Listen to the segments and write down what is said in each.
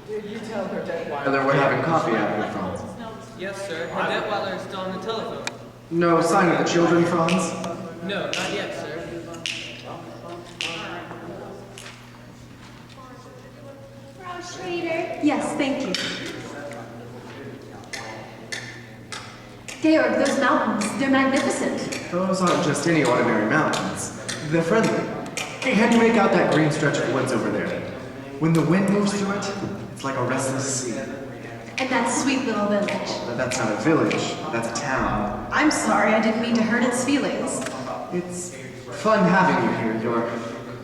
Did you tell her Detweiler we're having coffee out here, Franz? Yes, sir. Her Detweiler is still on the telephone. No sign of the children, Franz? No, not yet, sir. Frau Schraeder? Yes, thank you. Georg, those mountains, they're magnificent. Those aren't just any ordinary mountains. They're friendly. Hey, how do you make out that green stretch of woods over there? When the wind moves through it, it's like a restless sea. And that sweet little village. That's not a village, that's a town. I'm sorry, I didn't mean to hurt its feelings. It's fun having you here. You're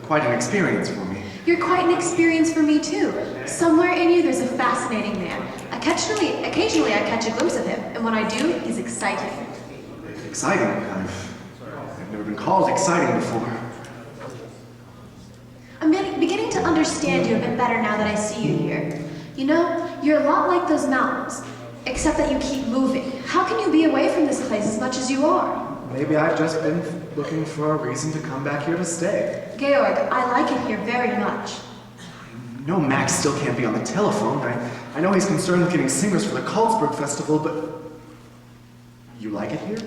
quite an experience for me. You're quite an experience for me, too. Somewhere in you, there's a fascinating man. Occasionally I catch a glimpse of him, and when I do, he's exciting. Exciting? I've never been called exciting before. I'm beginning to understand you a bit better now that I see you here. You know, you're a lot like those mountains, except that you keep moving. How can you be away from this place as much as you are? Maybe I've just been looking for a reason to come back here to stay. Georg, I like it here very much. No, Max still can't be on the telephone. I know he's concerned with getting singers for the Karlsberg Festival, but... You like it here?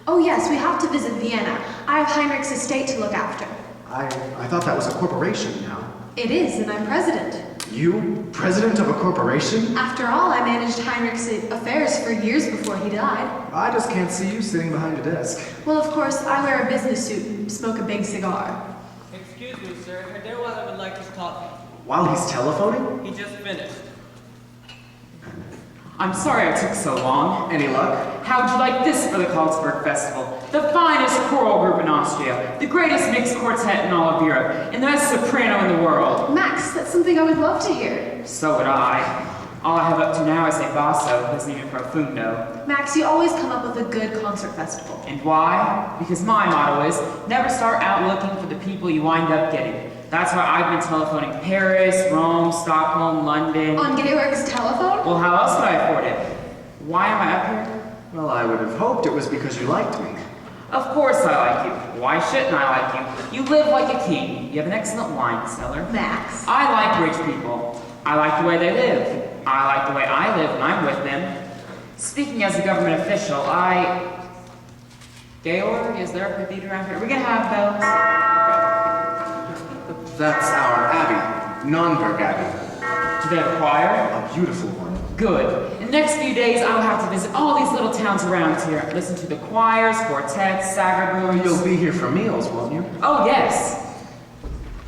Oh yes, we have to visit Vienna. I have Heinrich's estate to look after. I thought that was a corporation now. It is, and I'm president. You? President of a corporation? After all, I managed Heinrich's affairs for years before he died. I just can't see you sitting behind a desk. Well, of course, I wear a business suit and smoke a big cigar. Excuse me, sir. Her Detweiler would like to talk. While he's telephoning? He just finished. I'm sorry I took so long. Any luck? How would you like this for the Karlsberg Festival? The finest choral group in Austria, the greatest mixed quartet in all of Europe, and the best soprano in the world. Max, that's something I would love to hear. So would I. All I have up to now is a basso, isn't even profundo. Max, you always come up with a good concert festival. And why? Because my motto is, never start out looking for the people you wind up getting. That's why I've been telephoning Paris, Rome, Stockholm, London. On Georg's telephone? Well, how else could I afford it? Why am I up here? Well, I would have hoped it was because you liked me. Of course I like you. Why shouldn't I like you? You live like a king. You have an excellent wine cellar. Max. I like rich people. I like the way they live. I like the way I live when I'm with them. Speaking as a government official, Georg, is there a cathedral around here? Are we gonna have bells? That's our Abbey, Nürnberg Abbey. Do they have a choir? A beautiful one. Good. In the next few days, I will have to visit all these little towns around here. Listen to the choirs, quartets, sagrooms. You'll be here for meals, won't you? Oh, yes.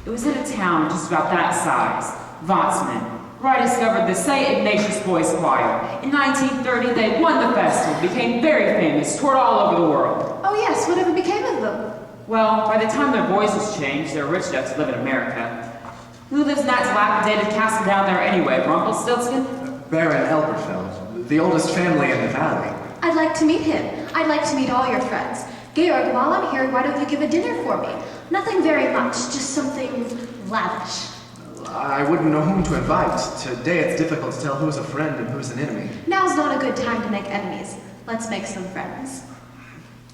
It was in a town just about that size, Vincennes, where I discovered the St. Ignatius Boys Choir. In 1930, they won the festival, became very famous, toured all over the world. Oh yes, whatever became of them? Well, by the time their voices changed, they were rich enough to live in America. Who lives in that dilapidated castle down there anyway, Rumpelstiltskin? Baron Elberfeld, the oldest family in the valley. I'd like to meet him. I'd like to meet all your friends. Georg, while I'm here, why don't you give a dinner for me? Nothing very much, just something lavish. I wouldn't know whom to invite. Today it's difficult to tell who's a friend and who's an enemy. Now's not a good time to make enemies. Let's make some friends.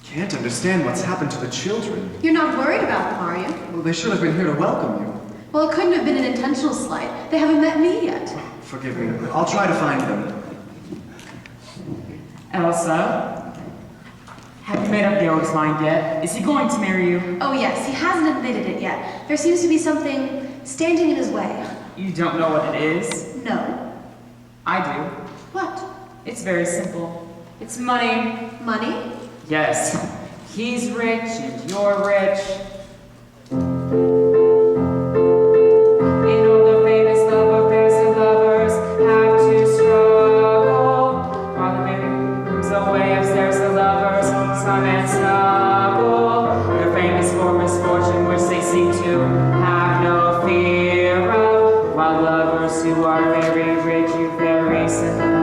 Can't understand what's happened to the children. You're not worried about them, are you? Well, they should have been here to welcome you. Well, it couldn't have been an intentional slight. They haven't met me yet. Forgive me. I'll try to find them. Elsa? Have you made up Georg's mind yet? Is he going to marry you? Oh yes, he hasn't admitted it yet. There seems to be something standing in his way. You don't know what it is? No. I do. What? It's very simple. It's money. Money? Yes. He's rich and you're rich. In all the famous love affairs the lovers have to struggle. While the baby moves away upstairs the lovers some and snuggle. They're famous for misfortune which they seem to have no fear of. While lovers who are very rich you very simple